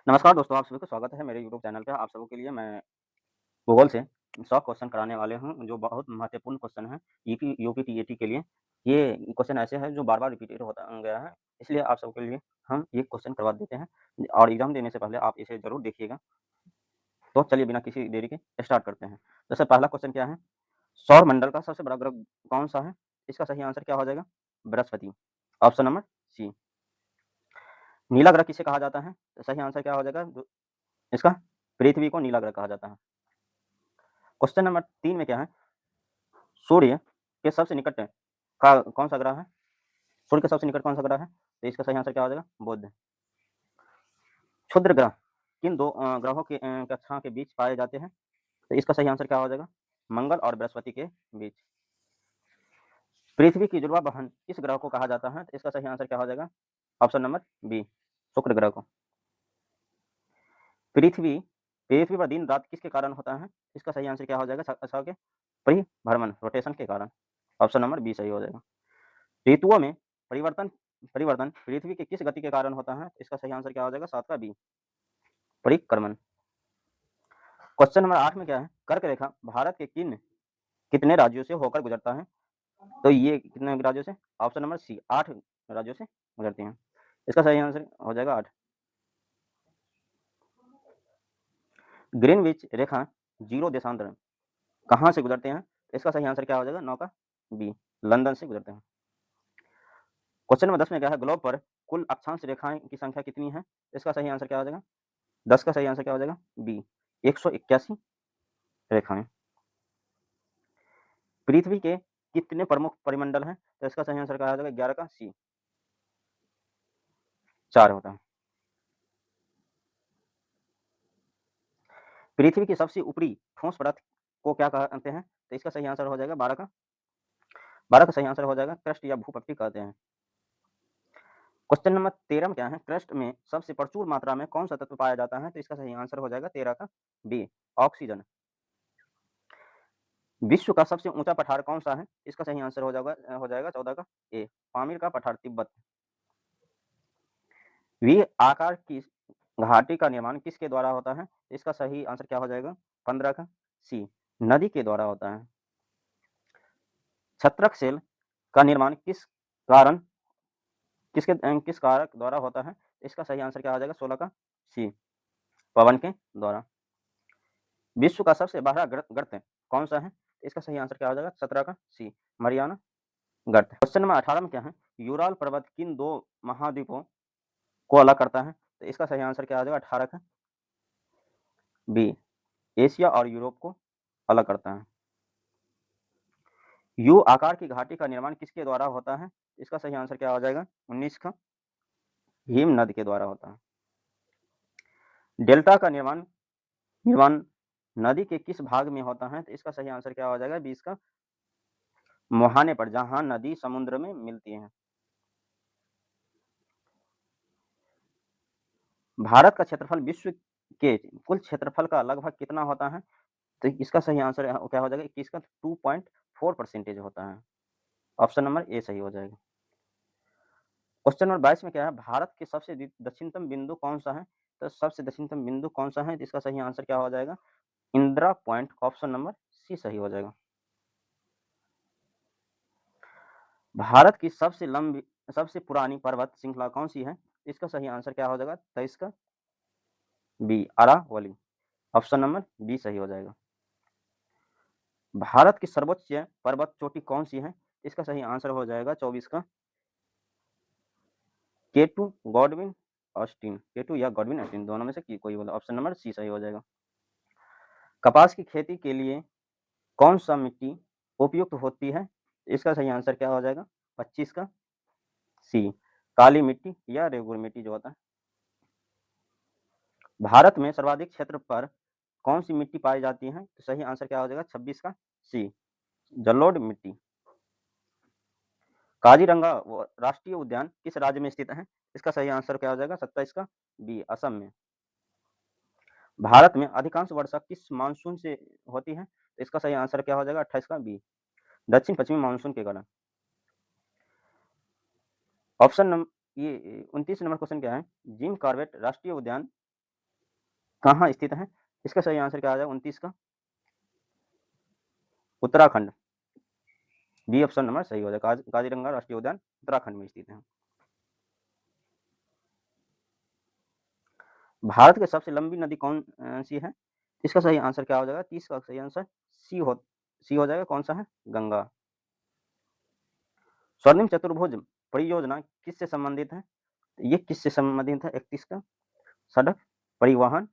नमस्कार दोस्तों, आप सभी का स्वागत है मेरे यूट्यूब चैनल पे। आप सबों के लिए मैं भूगोल से 100 क्वेश्चन कराने वाले हूँ, जो बहुत महत्वपूर्ण क्वेश्चन हैं ईपी, यूपी, टीएटी के लिए। ये क्वेश्चन ऐसे हैं जो बार-बार रिपीटेड होता गया है, इसलिए आप सबके लिए हम ये क्वेश्चन करवा देते हैं और एग्ज़ाम देने से पहले आप इसे ज़रूर देखिएगा। तो चलिए बिना किसी देरी के स्टार्ट करते हैं। जैसे पहला क्वेश्चन क्या है? सौर मंडल का सबसे बड़ा ग्रह कौन-सा है? इसका सही आंसर क्या हो जाएगा? बृहस्पति। Option number C. नीला ग्रह किसे कहा जाता है? तो सही आंसर क्या हो जाएगा? इसका पृथ्वी को नीला ग्रह कहा जाता है। क्वेश्चन नंबर 3 में क्या है? सूर्य के सबसे निकट का कौन-सा ग्रह है? सूर्य के सबसे निकट कौन-सा ग्रह है? तो इसका सही आंसर क्या हो जाएगा? बुध। क्षुद्र ग्रह किन 2 ग्रहों के कक्षा के बीच पाए जाते हैं? तो इसका सही आंसर क्या हो जाएगा? मंगल और बृहस्पति के बीच। पृथ्वी की जुड़वां बहन किस ग्रह को कहा जाता है? तो इसका सही आंसर क्या हो जाएगा? ऑप्शन नंबर बी, शुक्र ग्रह को। पृथ्वी पृथ्वी पर दिन-रात किसके कारण होता है? इसका सही आंसर क्या हो जाएगा? के परिभ्रमण, रोटेशन के कारण। ऑप्शन नंबर बी सही हो जाएगा। ऋतुओं में परिवर्तन परिवर्तन पृथ्वी की किस गति के कारण होता है? इसका सही आंसर क्या हो जाएगा? 7 का बी, परिक्रमण। क्वेश्चन नंबर 8 में क्या है? कर्क रेखा भारत के कितने राज्यों से होकर गुजरता है? तो ये कितने राज्यों से? ऑप्शन नंबर सी, 8 राज्यों से गुजरती हैं। इसका सही आंसर हो जाएगा 8। ग्रीनविच रेखा 0 देशांतर कहाँ से गुजरते हैं? इसका सही आंसर क्या हो जाएगा? 9 का बी, लंदन से गुजरते हैं। क्वेश्चन नंबर 10 में क्या है? ग्लोब पर कुल अक्षांश रेखाएँ की संख्या कितनी है? इसका सही आंसर क्या हो जाएगा? 10 का सही आंसर क्या हो जाएगा? बी, 181 रेखाएँ। पृथ्वी के कितने प्रमुख परिमंडल हैं? तो इसका सही आंसर क्या हो जाएगा? 11 का सी, 4 होता है। पृथ्वी की सबसे ऊपरी ठोस परत को क्या कहते हैं? तो इसका सही आंसर हो जाएगा 12 का सही आंसर हो जाएगा क्रस्ट या भूपट्टी कहते हैं। क्वेश्चन नंबर 13 में क्या है? क्रस्ट में सबसे प्रचुर मात्रा में कौन-सा तत्व पाया जाता है? तो इसका सही आंसर हो जाएगा 13 का बी, ऑक्सीजन। विश्व का सबसे ऊँचा पठार कौन-सा है? इसका सही आंसर हो जाएगा 14 का ए, पामीर का पठार, तिब्बत। वी आकार की घाटी का निर्माण किसके द्वारा होता है? इसका सही आंसर क्या हो जाएगा? 15 का सी, नदी के द्वारा होता है। छत्रक सेल का निर्माण कारण किस कारक द्वारा होता है? इसका सही आंसर क्या हो जाएगा? 16 का सी, पवन के द्वारा। विश्व का सबसे बड़ा गर्त कौन-सा है? इसका सही आंसर क्या हो जाएगा? 17 का सी, मरियाना गर्त। क्वेश्चन नंबर 18 में क्या है? यूराल पर्वत किन 2 महाद्वीपों को अलग करता है? तो इसका सही आंसर क्या हो जाएगा? 18 का बी, एशिया और यूरोप को अलग करता है। यू आकार की घाटी का निर्माण किसके द्वारा होता है? इसका सही आंसर क्या हो जाएगा? 19 का हिम नद के द्वारा होता है। डेल्टा का निर्माण निर्माण नदी के किस भाग में होता है? तो इसका सही आंसर क्या हो जाएगा? 20 का मुहाने पर, जहाँ नदी समुद्र में मिलती हैं। भारत का क्षेत्रफल विश्व के कुल क्षेत्रफल का लगभग कितना होता है? तो इसका सही आंसर क्या हो जाएगा? 21 का 2.4% होता है। ऑप्शन नंबर ए सही हो जाएगा। क्वेश्चन नंबर 22 में क्या है? भारत के सबसे दक्षिणतम बिंदु कौन-सा है? तो सबसे दक्षिणतम बिंदु कौन-सा है? तो इसका सही आंसर क्या हो जाएगा? Indira point, option number C सही हो जाएगा। भारत की सबसे पुरानी पर्वत श्रृंखला कौन-सी है? इसका सही आंसर क्या हो जाएगा? 23 का B, Aravalli. Option number B सही हो जाएगा। भारत की सर्वोच्च पर्वत चोटी कौन-सी है? इसका सही आंसर हो जाएगा 24 का केटू, गॉडविन, ऑस्टिन। केटू या गॉडविन ऑस्टिन दोनों में से कोई बोला। ऑप्शन नंबर सी सही हो जाएगा। कपास की खेती के लिए कौन-सा मिट्टी उपयुक्त होती है? इसका सही आंसर क्या हो जाएगा? 25 का सी, काली मिट्टी या रेगुर मिट्टी जो होता है। भारत में सर्वाधिक क्षेत्र पर कौन-सी मिट्टी पाई जाती है? तो सही आंसर क्या हो जाएगा? 26 का सी, जलोढ़ मिट्टी। काजीरंगा राष्ट्रीय उद्यान किस राज्य में स्थित है? इसका सही आंसर क्या हो जाएगा? 27 का बी, असम में। भारत में अधिकांश वर्षा किस मानसून से होती है? तो इसका सही आंसर क्या हो जाएगा? 28 का बी, दक्षिण-पश्चिमी मानसून के कारण। ऑप्शन नंबर ये 29 नंबर क्वेश्चन क्या है? जिम कॉर्बेट राष्ट्रीय उद्यान कहाँ स्थित है? इसका सही आंसर क्या आ जाएगा 29 का? उत्तराखंड। बी ऑप्शन नंबर सही हो जाएगा। काजीरंगा राष्ट्रीय उद्यान उत्तराखंड में स्थित है। भारत की सबसे लंबी नदी कौन सी है? इसका सही आंसर क्या हो जाएगा? 30 का सही आंसर सी हो जाएगा। कौन सा है? गंगा। स्वर्णिम चतुर्भुज परियोजना किससे संबंधित है? ये किससे संबंधित है? 31 का? सड़क परिवहन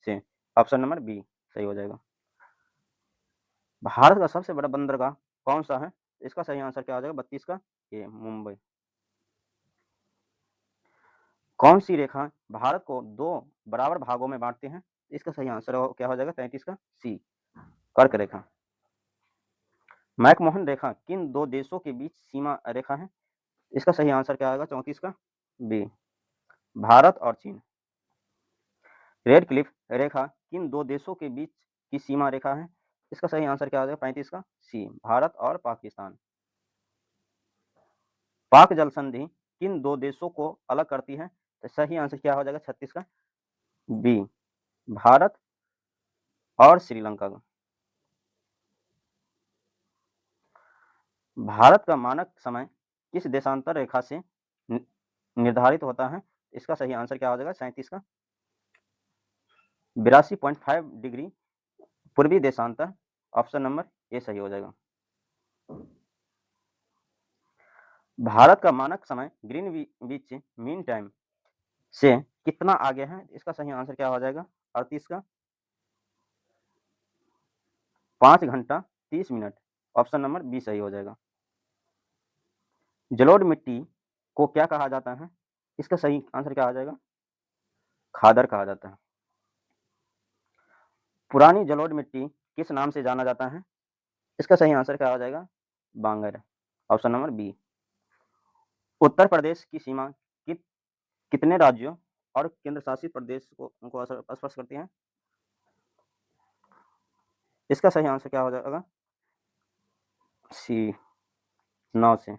से। ऑप्शन नंबर बी सही हो जाएगा। भारत का सबसे बड़ा बंदरगाह कौन सा है? इसका सही आंसर क्या हो जाएगा? 32 का? ये मुंबई। कौन सी रेखा भारत को दो बराबर भागों में बांटती है? इसका सही आंसर क्या हो जाएगा? 33 का? सी कर्क रेखा। मैकमोहन रेखा किन दो देशों के बीच सीमा रेखा है? इसका सही आंसर क्या आएगा? 34 का? बी भारत और चीन। रेड क्लिफ रेखा किन दो देशों के बीच की सीमा रेखा है? इसका सही आंसर क्या आ जाएगा? 35 का? सी भारत और पाकिस्तान। पाक जल संधि किन दो देशों को अलग करती है? तो सही आंसर क्या हो जाएगा? 36 का? बी भारत और श्रीलंका का। भारत का मानक समय किस देशांतर रेखा से निर्धारित होता है? इसका सही आंसर क्या हो जाएगा? 37 का? 82.5 डिग्री पूर्वी देशांतर। ऑप्शन नंबर ए सही हो जाएगा। भारत का मानक समय ग्रीनविच मीन टाइम से कितना आगे है? इसका सही आंसर क्या हो जाएगा? 38 का? 5 घंटा 30 मिनट। ऑप्शन नंबर बी सही हो जाएगा। जलोढ़ मिट्टी को क्या कहा जाता है? इसका सही आंसर क्या आ जाएगा? खादर कहा जाता है। पुरानी जलोढ़ मिट्टी किस नाम से जाना जाता है? इसका सही आंसर क्या आ जाएगा? बांगर। Option number B. Uttar Pradesh की सीमा कितने राज्यों और केंद्र शासित प्रदेश को स्पर्श करती है? इसका सही आंसर क्या हो जाएगा? सी 9 से।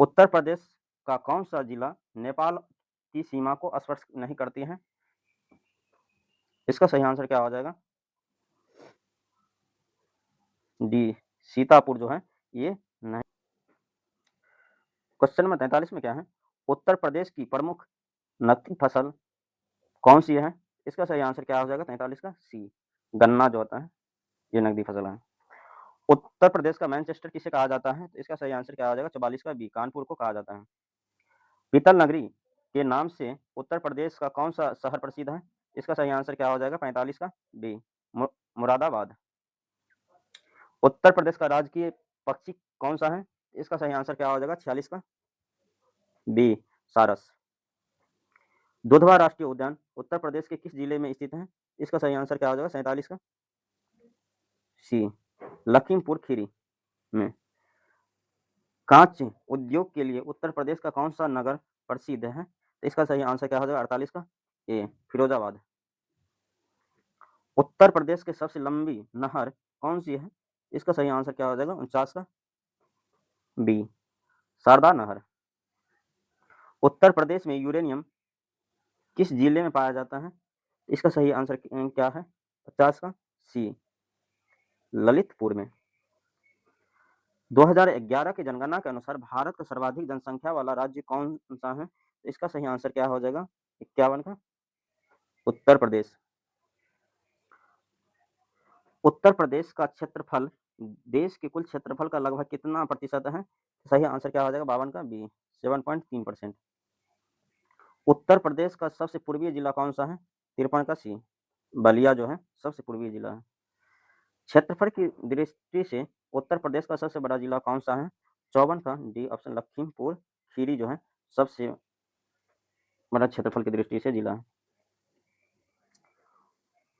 उत्तर प्रदेश का कौन सा जिला नेपाल की सीमा को स्पर्श नहीं करती है? इसका सही आंसर क्या हो जाएगा? डी सीतापुर जो है ये नहीं। क्वेश्चन नंबर 43 में क्या है? उत्तर प्रदेश की प्रमुख नकदी फसल कौन सी है? इसका सही आंसर क्या हो जाएगा? 43 का? सी गन्ना जो होता है ये नकदी फसल है। उत्तर प्रदेश का मैनचेस्टर किसे कहा जाता है? तो इसका सही आंसर क्या हो जाएगा? 44 का? बी कानपुर को कहा जाता है। पीतल नगरी के नाम से उत्तर प्रदेश का कौन सा शहर प्रसिद्ध है? इसका सही आंसर क्या हो जाएगा? 45 का? बी मुरादाबाद। उत्तर प्रदेश का राजकीय पक्षी कौन सा है? इसका सही आंसर क्या हो जाएगा? 46 का? बी सारस। दुधवा राष्ट्रीय उद्यान उत्तर प्रदेश के किस जिले में स्थित है? इसका सही आंसर क्या हो जाएगा? 47 का? सी लखीमपुर खीरी में। कांच उद्योग के लिए उत्तर प्रदेश का कौन सा नगर प्रसिद्ध है? तो इसका सही आंसर क्या हो जाएगा? 48 का? ए फिरोजाबाद। उत्तर प्रदेश की सबसे लंबी नहर कौन सी है? इसका सही आंसर क्या हो जाएगा? 49 का? बी शारदा नहर। उत्तर प्रदेश में यूरेनियम किस जिले में पाया जाता है? इसका सही आंसर क्या है? 50 का? सी ललितपुर में। 2011 की जनगणना के अनुसार भारत का सर्वाधिक जनसंख्या वाला राज्य कौन सा है? इसका सही आंसर क्या हो जाएगा? 51 का? उत्तर प्रदेश। उत्तर प्रदेश का क्षेत्रफल देश के कुल क्षेत्रफल का लगभग कितना प्रतिशत है? सही आंसर क्या हो जाएगा? 52 का? बी 7.3%। उत्तर प्रदेश का सबसे पूर्वीय जिला कौन सा है? 53 का? सी बलिया जो है सबसे पूर्वीय जिला है। क्षेत्रफल की दृष्टि से उत्तर प्रदेश का सबसे बड़ा जिला कौन सा है? 54 का? डी ऑप्शन लखीमपुर खीरी जो है सबसे बड़ा क्षेत्रफल की दृष्टि से जिला है।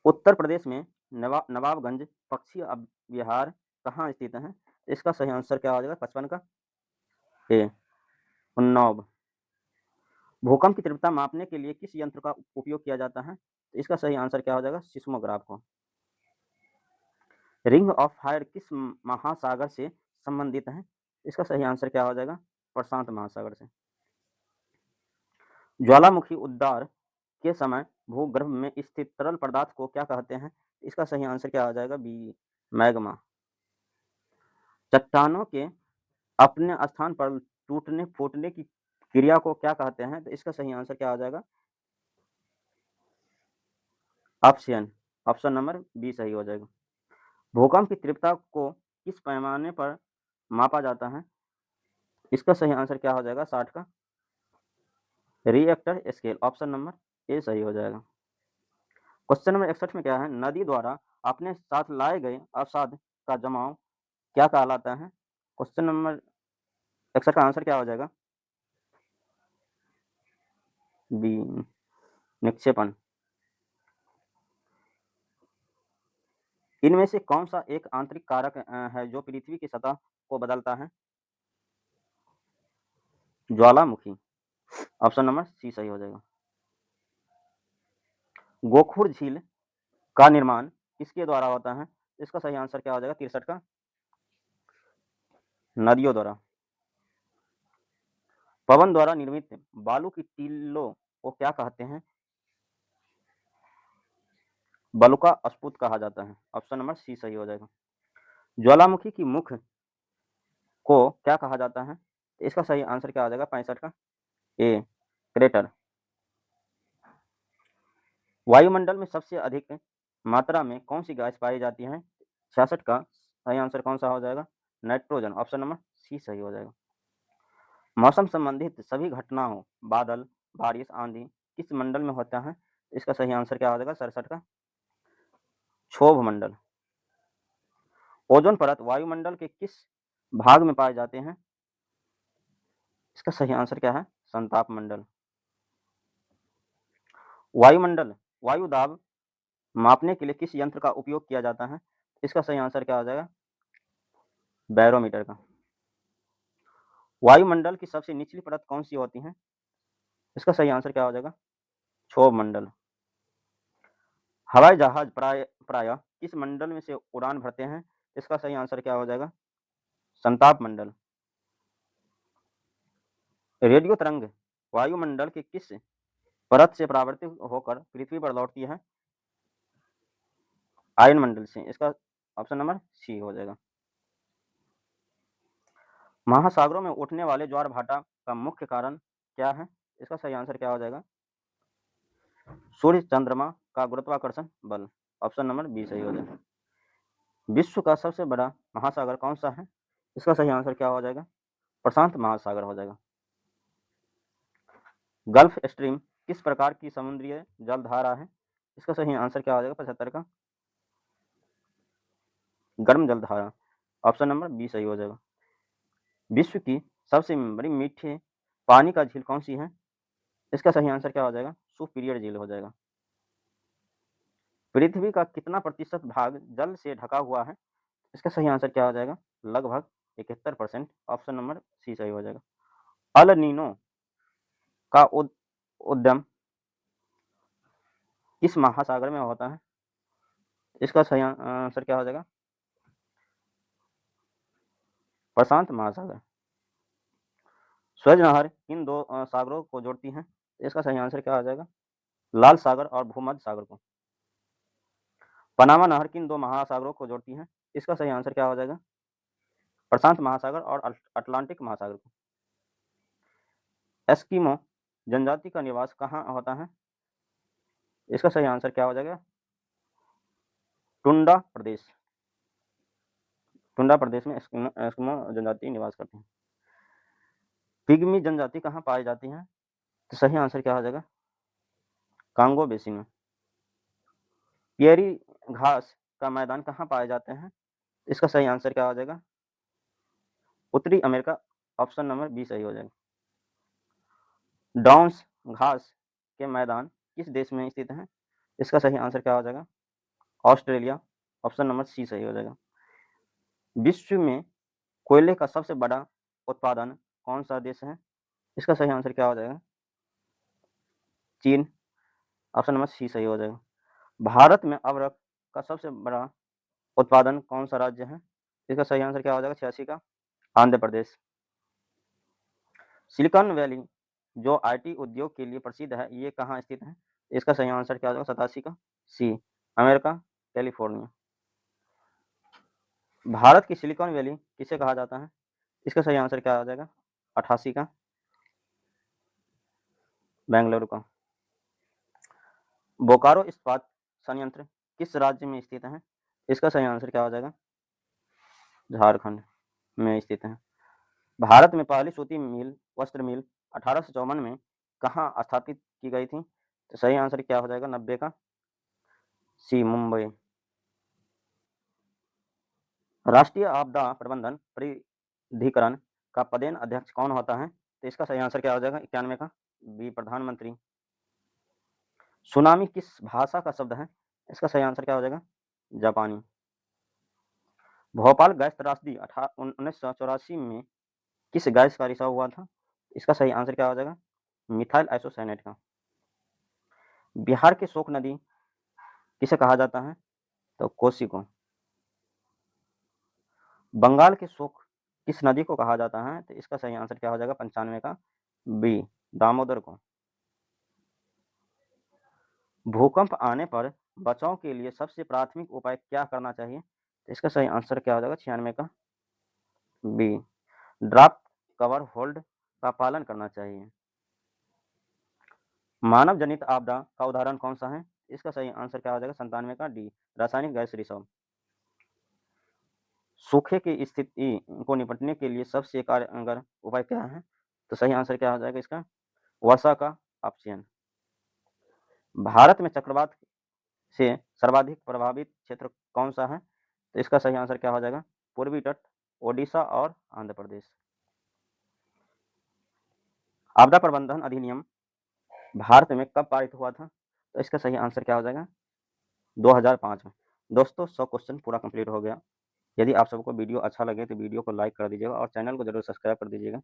उत्तर प्रदेश में नवाबगंज पक्षी विहार कहाँ स्थित है? इसका सही आंसर क्या हो जाएगा? 55 का? ए उन्नाव। भूकंप की तीव्रता मापने के लिए किस यंत्र का उपयोग किया जाता है? तो इसका सही आंसर क्या हो जाएगा? सिस्मोग्राफ को। रिंग ऑफ फायर किस महासागर से संबंधित है? इसका सही आंसर क्या हो जाएगा? प्रशांत महासागर से। ज्वालामुखी उद्गार के समय भूगर्भ में स्थित तरल पदार्थ को क्या कहते हैं? इसका सही आंसर क्या हो जाएगा? B, magma. चट्टानों के अपने स्थान पर टूटने-फूटने की क्रिया को क्या कहते हैं? तो इसका सही आंसर क्या हो जाएगा? ऑप्शन ऑप्शन नंबर बी सही हो जाएगा। भूकंप की तीव्रता को किस पैमाने पर मापा जाता है? इसका सही आंसर क्या हो जाएगा? 60 का Richter scale, option number A सही हो जाएगा। क्वेश्चन नंबर 61 में क्या है? नदी द्वारा अपने साथ लाए गए अवसाद का जमाव क्या कहलाता है? क्वेश्चन नंबर 61 का आंसर क्या हो जाएगा? बी, निक्षेपण। इनमें से कौन सा एक आंतरिक कारक है जो पृथ्वी की सतह को बदलता है? ज्वालामुखी, ऑप्शन नंबर सी सही हो जाएगा। गोखुर झील का निर्माण किसके द्वारा होता है? इसका सही आंसर क्या हो जाएगा? 63 का नदियों द्वारा। पवन द्वारा निर्मित बालू की टीलों को क्या कहते हैं? बलुका स्फुट कहा जाता है, ऑप्शन नंबर सी सही हो जाएगा। ज्वालामुखी की मुख को क्या कहा जाता है? इसका सही आंसर क्या हो जाएगा? 65 का ए, क्रेटर। वायुमंडल में सबसे अधिक मात्रा में कौन सी गैस पाई जाती है? 66 का सही आंसर कौन सा हो जाएगा? नाइट्रोजन, ऑप्शन नंबर सी सही हो जाएगा। मौसम संबंधित सभी घटनाओं बादल, बारिश, आंधी किस मंडल में होता है? इसका सही आंसर क्या हो जाएगा? 67 का क्षोभ मंडल। ओजोन परत वायुमंडल के किस भाग में पाए जाते हैं? इसका सही आंसर क्या है? संताप मंडल। वायुमंडल वायु दाब मापने के लिए किस यंत्र का उपयोग किया जाता है? इसका सही आंसर क्या हो जाएगा? बैरोमीटर का। वायुमंडल की सबसे निचली परत कौन सी होती है? इसका सही आंसर क्या हो जाएगा? क्षोभ मंडल। हवाई जहाज प्राय किस मंडल में से उड़ान भरते हैं? इसका सही आंसर क्या हो जाएगा? संताप मंडल। रेडियो तरंग वायुमंडल के किस परत से परावर्तित होकर पृथ्वी पर लौटती है? आयन मंडल से। इसका ऑप्शन नंबर सी हो जाएगा। महासागरों में उठने वाले ज्वार भाटा का मुख्य कारण क्या है? इसका सही आंसर क्या हो जाएगा? सूर्य चंद्रमा का गुरुत्वाकर्षण बल, ऑप्शन नंबर बी सही हो जाएगा। विश्व का सबसे बड़ा महासागर कौन सा है? इसका सही आंसर क्या हो जाएगा? प्रशांत महासागर हो जाएगा। गल्फ स्ट्रीम किस प्रकार की समुद्रीय जलधारा है? इसका सही आंसर क्या हो जाएगा? 75 का गर्म जलधारा, ऑप्शन नंबर बी सही हो जाएगा। विश्व की सबसे बड़ी मीठे पानी का झील कौन सी है? इसका सही आंसर क्या हो जाएगा? सुपीरियर झील हो जाएगा। पृथ्वी का कितना प्रतिशत भाग जल से ढका हुआ है? इसका सही आंसर क्या हो जाएगा? लगभग 71%, ऑप्शन नंबर सी सही हो जाएगा। अल नीनो का उद्यम किस महासागर में होता है? इसका सही आंसर क्या हो जाएगा? प्रशांत महासागर। स्वेज नहर किन दो सागरों को जोड़ती है? इसका सही आंसर क्या हो जाएगा? लाल सागर और भूमध्य सागर को। पनामा नहर किन दो महासागरों को जोड़ती है? इसका सही आंसर क्या हो जाएगा? प्रशांत महासागर और अटलांटिक महासागर को। एस्किमो जनजाति का निवास कहाँ होता है? इसका सही आंसर क्या हो जाएगा? टुंडा प्रदेश। टुंडा प्रदेश में एस्किमो जनजाति निवास करते हैं। पिग्मी जनजाति कहाँ पाई जाती है? तो सही आंसर क्या हो जाएगा? कांगो बेसिन में। पियरी घास का मैदान कहाँ पाए जाते हैं? इसका सही आंसर क्या हो जाएगा? उत्तरी अमेरिका, ऑप्शन नंबर बी सही हो जाएगा। डाउन्स घास के मैदान किस देश में स्थित हैं? इसका सही आंसर क्या हो जाएगा? ऑस्ट्रेलिया, ऑप्शन नंबर सी सही हो जाएगा। विश्व में कोयले का सबसे बड़ा उत्पादन कौन सा देश है? इसका सही आंसर क्या हो जाएगा? चीन, ऑप्शन नंबर सी सही हो जाएगा। भारत में अभ्रक का सबसे बड़ा उत्पादन कौन सा राज्य है? इसका सही आंसर क्या हो जाएगा? 86 का आंध्र प्रदेश। सिलिकॉन वैली जो आईटी उद्योग के लिए प्रसिद्ध है, ये कहाँ स्थित है? इसका सही आंसर क्या हो जाएगा 87 का सी, अमेरिका, कैलिफ़ोर्निया। भारत की सिलिकॉन वैली किसे कहा जाता है? इसका सही आंसर क्या आ जाएगा? 88 का बेंगलुरु का। बोकारो इस्पात संयंत्र किस राज्य में स्थित है? इसका सही आंसर क्या हो जाएगा? झारखंड में स्थित है। भारत में पहली सूती मिल, वस्त्र मिल 1854 में कहाँ स्थापित की गई थी? तो सही आंसर क्या हो जाएगा 90 का सी, मुंबई। राष्ट्रीय आपदा प्रबंधन प्राधिकरण का पदेन अध्यक्ष कौन होता है? तो इसका सही आंसर क्या हो जाएगा 91 का बी, प्रधानमंत्री। सुनामी किस भाषा का शब्द है? इसका सही आंसर क्या हो जाएगा? जापानी। भोपाल गैस त्रासदी 1984 में किस गैस का रिसाव हुआ था? इसका सही आंसर क्या हो जाएगा? मिथाइल आइसोसाइनेट का। बिहार की शोक नदी किसे कहा जाता है? तो कोसी को। बंगाल की शोक किस नदी को कहा जाता है? तो इसका सही आंसर क्या हो जाएगा 95 का बी, दामोदर को। भूकंप आने पर बचाव के लिए सबसे प्राथमिक उपाय क्या करना चाहिए? तो इसका सही आंसर क्या हो जाएगा 96 का बी, ड्राफ्ट कवर होल्ड का पालन करना चाहिए। मानव जनित आपदा का उदाहरण कौन सा है? इसका सही आंसर क्या हो जाएगा 97 का डी, रासायनिक गैस रिसाव। सूखे की स्थिति को निपटने के लिए सबसे कारगर उपाय क्या है? तो सही आंसर क्या हो जाएगा इसका? वर्षा का ऑप्शन। भारत में चक्रवात से सर्वाधिक प्रभावित क्षेत्र कौन सा है? तो इसका सही आंसर क्या हो जाएगा? पूर्वी तट, ओडिशा और आंध्र प्रदेश। आपदा प्रबंधन अधिनियम भारत में कब पारित हुआ था? तो इसका सही आंसर क्या हो जाएगा? 2005 में। दोस्तों 100 क्वेश्चन पूरा कंप्लीट हो गया। यदि आप सबको वीडियो अच्छा लगे तो वीडियो को लाइक कर दीजिएगा और चैनल को ज़रूर सब्सक्राइब कर दीजिएगा।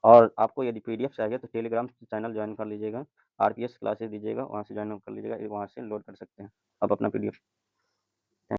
और आपको यदि पीडीएफ चाहिए तो टेलीग्राम चैनल ज्वाइन कर लीजिएगा, आरपीएस क्लासेस दीजिएगा, वहाँ से ज्वाइन कर लीजिएगा, वहाँ से लोड कर सकते हैं आप अपना पीडीएफ।